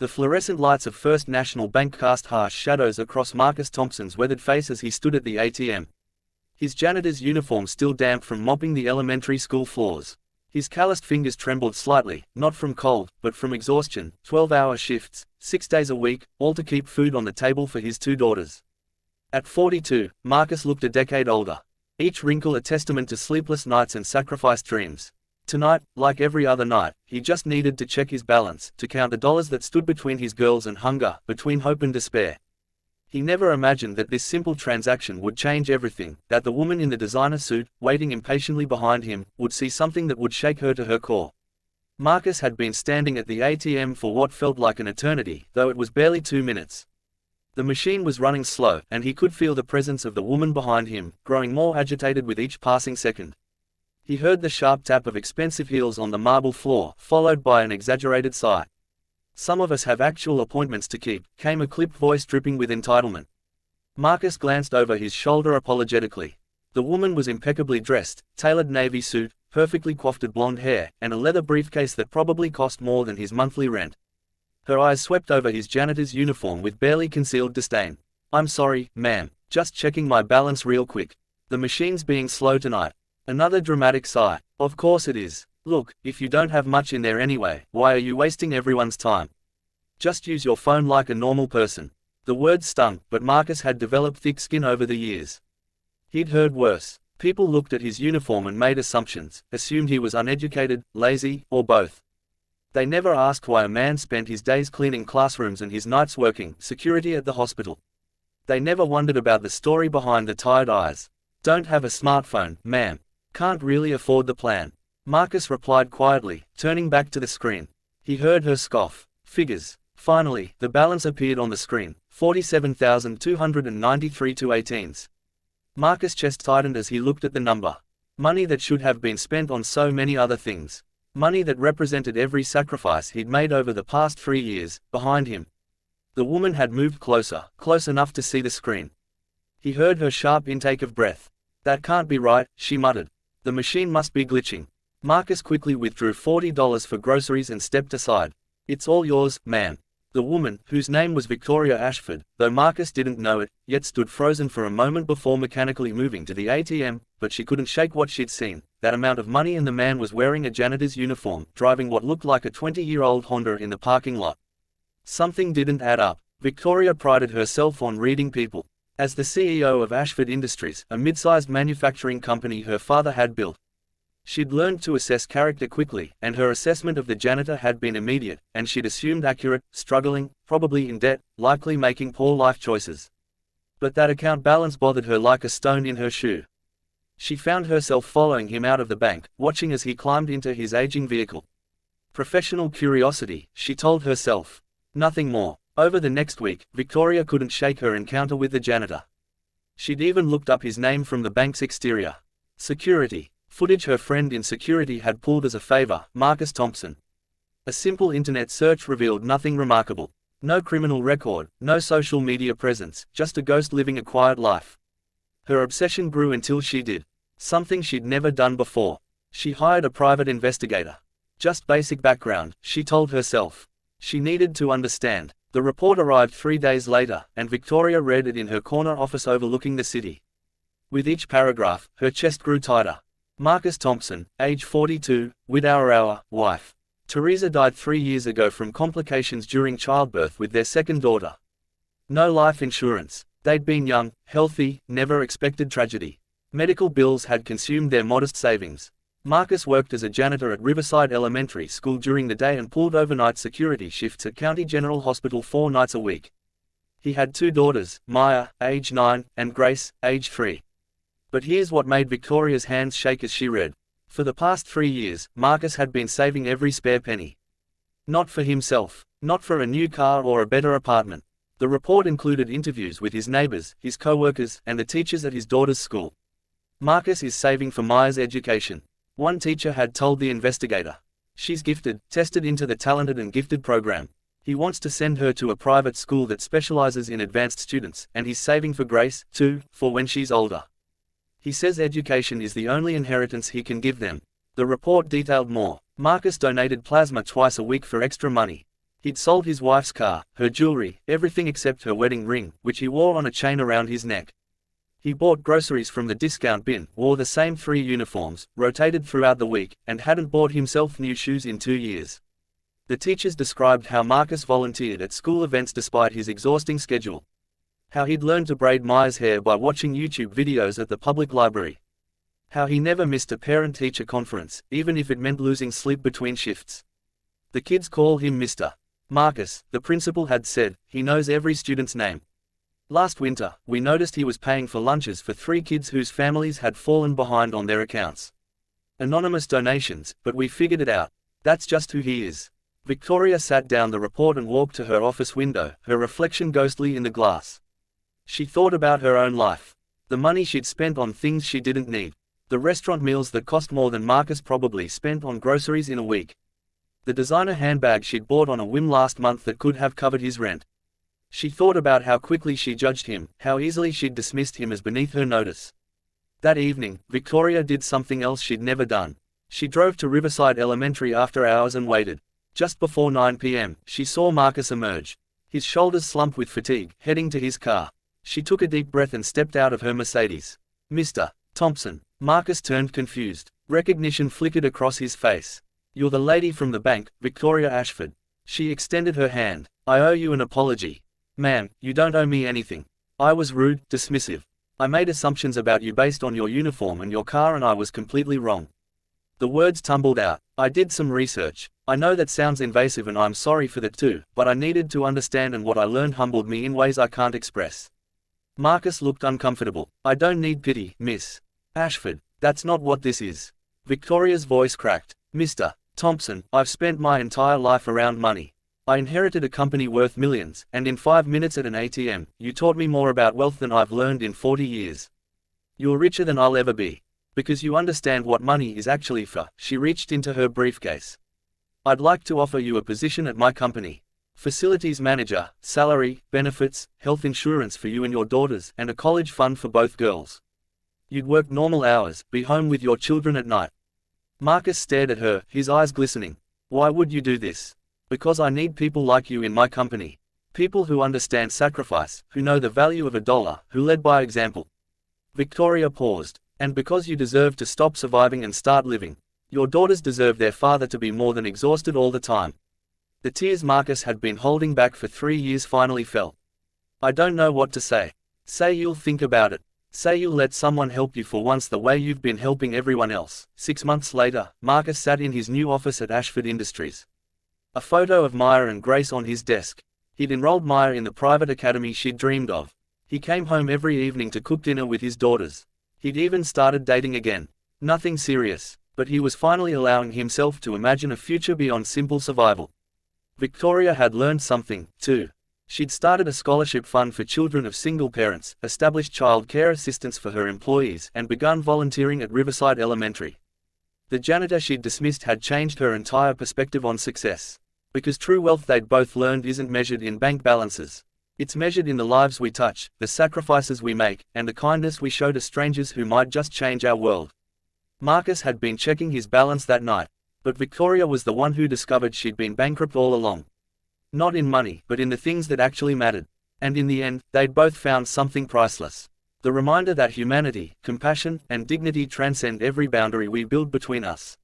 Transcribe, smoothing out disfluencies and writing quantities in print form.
The fluorescent lights of First National Bank cast harsh shadows across Marcus Thompson's weathered face as he stood at the ATM. His janitor's uniform still damp from mopping the elementary school floors. His calloused fingers trembled slightly, not from cold, but from exhaustion. 12-hour shifts, 6 days a week, all to keep food on the table for his 2 daughters. At 42, Marcus looked a decade older. Each wrinkle a testament to sleepless nights and sacrificed dreams. Tonight, like every other night, he just needed to check his balance, to count the dollars that stood between his girls and hunger, between hope and despair. He never imagined that this simple transaction would change everything, that the woman in the designer suit, waiting impatiently behind him, would see something that would shake her to her core. Marcus had been standing at the ATM for what felt like an eternity, though it was barely 2 minutes. The machine was running slow, and he could feel the presence of the woman behind him, growing more agitated with each passing second. He heard the sharp tap of expensive heels on the marble floor, followed by an exaggerated sigh. "Some of us have actual appointments to keep," came a clipped voice dripping with entitlement. Marcus glanced over his shoulder apologetically. The woman was impeccably dressed, tailored navy suit, perfectly coiffed blonde hair, and a leather briefcase that probably cost more than his monthly rent. Her eyes swept over his janitor's uniform with barely concealed disdain. "I'm sorry, ma'am. Just checking my balance real quick. The machine's being slow tonight." Another dramatic sigh. "Of course it is. Look, if you don't have much in there anyway, why are you wasting everyone's time? Just use your phone like a normal person." The words stung, but Marcus had developed thick skin over the years. He'd heard worse. People looked at his uniform and made assumptions, assumed he was uneducated, lazy, or both. They never asked why a man spent his days cleaning classrooms and his nights working security at the hospital. They never wondered about the story behind the tired eyes. "Don't have a smartphone, ma'am. Can't really afford the plan," Marcus replied quietly, turning back to the screen. He heard her scoff. Figures. Finally, the balance appeared on the screen, 47,293 to 18s. Marcus' chest tightened as he looked at the number. Money that should have been spent on so many other things. Money that represented every sacrifice he'd made over the past 3 years, behind him. The woman had moved closer, close enough to see the screen. He heard her sharp intake of breath. "That can't be right," she muttered. "The machine must be glitching." Marcus quickly withdrew $40 for groceries and stepped aside. "It's all yours, ma'am." The woman, whose name was Victoria Ashford, though Marcus didn't know it, yet stood frozen for a moment before mechanically moving to the ATM, but she couldn't shake what she'd seen, that amount of money, and the man was wearing a janitor's uniform, driving what looked like a 20-year-old Honda in the parking lot. Something didn't add up. Victoria prided herself on reading people. As the CEO of Ashford Industries, a mid-sized manufacturing company her father had built, she'd learned to assess character quickly, and her assessment of the janitor had been immediate, and she'd assumed accurate, struggling, probably in debt, likely making poor life choices. But that account balance bothered her like a stone in her shoe. She found herself following him out of the bank, watching as he climbed into his aging vehicle. Professional curiosity, she told herself. Nothing more. Over the next week, Victoria couldn't shake her encounter with the janitor. She'd even looked up his name from the bank's exterior. Security. Footage her friend in security had pulled as a favor, Marcus Thompson. A simple internet search revealed nothing remarkable. No criminal record, no social media presence, just a ghost living a quiet life. Her obsession grew until she did something she'd never done before. She hired a private investigator. Just basic background, she told herself. She needed to understand. The report arrived 3 days later, and Victoria read it in her corner office overlooking the city. With each paragraph, her chest grew tighter. Marcus Thompson, age 42, widower, wife. Teresa died 3 years ago from complications during childbirth with their second daughter. No life insurance. They'd been young, healthy, never expected tragedy. Medical bills had consumed their modest savings. Marcus worked as a janitor at Riverside Elementary School during the day and pulled overnight security shifts at County General Hospital 4 nights a week. He had 2 daughters, Maya, age 9, and Grace, age 3. But here's what made Victoria's hands shake as she read. For the past 3 years, Marcus had been saving every spare penny. Not for himself, not for a new car or a better apartment. The report included interviews with his neighbors, his co-workers, and the teachers at his daughter's school. Marcus is saving for Maya's education. One teacher had told the investigator. She's gifted, tested into the talented and gifted program. He wants to send her to a private school that specializes in advanced students, and he's saving for Grace, too, for when she's older. He says education is the only inheritance he can give them. The report detailed more. Marcus donated plasma twice a week for extra money. He'd sold his wife's car, her jewelry, everything except her wedding ring, which he wore on a chain around his neck. He bought groceries from the discount bin, wore the same 3 uniforms, rotated throughout the week, and hadn't bought himself new shoes in 2 years. The teachers described how Marcus volunteered at school events despite his exhausting schedule. How he'd learned to braid Maya's hair by watching YouTube videos at the public library. How he never missed a parent-teacher conference, even if it meant losing sleep between shifts. The kids call him Mr. Marcus, the principal had said. He knows every student's name. Last winter, we noticed he was paying for lunches for 3 kids whose families had fallen behind on their accounts. Anonymous donations, but we figured it out. That's just who he is. Victoria sat down the report and walked to her office window, her reflection ghostly in the glass. She thought about her own life. The money she'd spent on things she didn't need. The restaurant meals that cost more than Marcus probably spent on groceries in a week. The designer handbag she'd bought on a whim last month that could have covered his rent. She thought about how quickly she judged him, how easily she'd dismissed him as beneath her notice. That evening, Victoria did something else she'd never done. She drove to Riverside Elementary after hours and waited. Just before 9 p.m., she saw Marcus emerge. His shoulders slumped with fatigue, heading to his car. She took a deep breath and stepped out of her Mercedes. "Mr. Thompson." Marcus turned confused. Recognition flickered across his face. "You're the lady from the bank, Victoria Ashford." She extended her hand. "I owe you an apology." "Ma'am, you don't owe me anything. I was rude, dismissive. I made assumptions about you based on your uniform and your car and I was completely wrong." The words tumbled out. "I did some research. I know that sounds invasive and I'm sorry for that too, but I needed to understand and what I learned humbled me in ways I can't express." Marcus looked uncomfortable. "I don't need pity, Miss Ashford. That's not what this is." Victoria's voice cracked. "Mr. Thompson, I've spent my entire life around money. I inherited a company worth millions, and in 5 minutes at an ATM, you taught me more about wealth than I've learned in 40 years. You're richer than I'll ever be. Because you understand what money is actually for." She reached into her briefcase. "I'd like to offer you a position at my company. Facilities manager, salary, benefits, health insurance for you and your daughters, and a college fund for both girls. You'd work normal hours, be home with your children at night." Marcus stared at her, his eyes glistening. "Why would you do this?" "Because I need people like you in my company. People who understand sacrifice, who know the value of a dollar, who led by example." Victoria paused. "And because you deserve to stop surviving and start living. Your daughters deserve their father to be more than exhausted all the time." The tears Marcus had been holding back for 3 years finally fell. "I don't know what to say. Say you'll think about it. Say you'll let someone help you for once the way you've been helping everyone else." 6 months later, Marcus sat in his new office at Ashford Industries. A photo of Maya and Grace on his desk. He'd enrolled Maya in the private academy she'd dreamed of. He came home every evening to cook dinner with his daughters. He'd even started dating again. Nothing serious, but he was finally allowing himself to imagine a future beyond simple survival. Victoria had learned something, too. She'd started a scholarship fund for children of single parents, established child care assistance for her employees, and begun volunteering at Riverside Elementary. The janitor she'd dismissed had changed her entire perspective on success. Because true wealth, they'd both learned, isn't measured in bank balances. It's measured in the lives we touch, the sacrifices we make, and the kindness we show to strangers who might just change our world. Marcus had been checking his balance that night. But Victoria was the one who discovered she'd been bankrupt all along. Not in money, but in the things that actually mattered. And in the end, they'd both found something priceless. The reminder that humanity, compassion, and dignity transcend every boundary we build between us.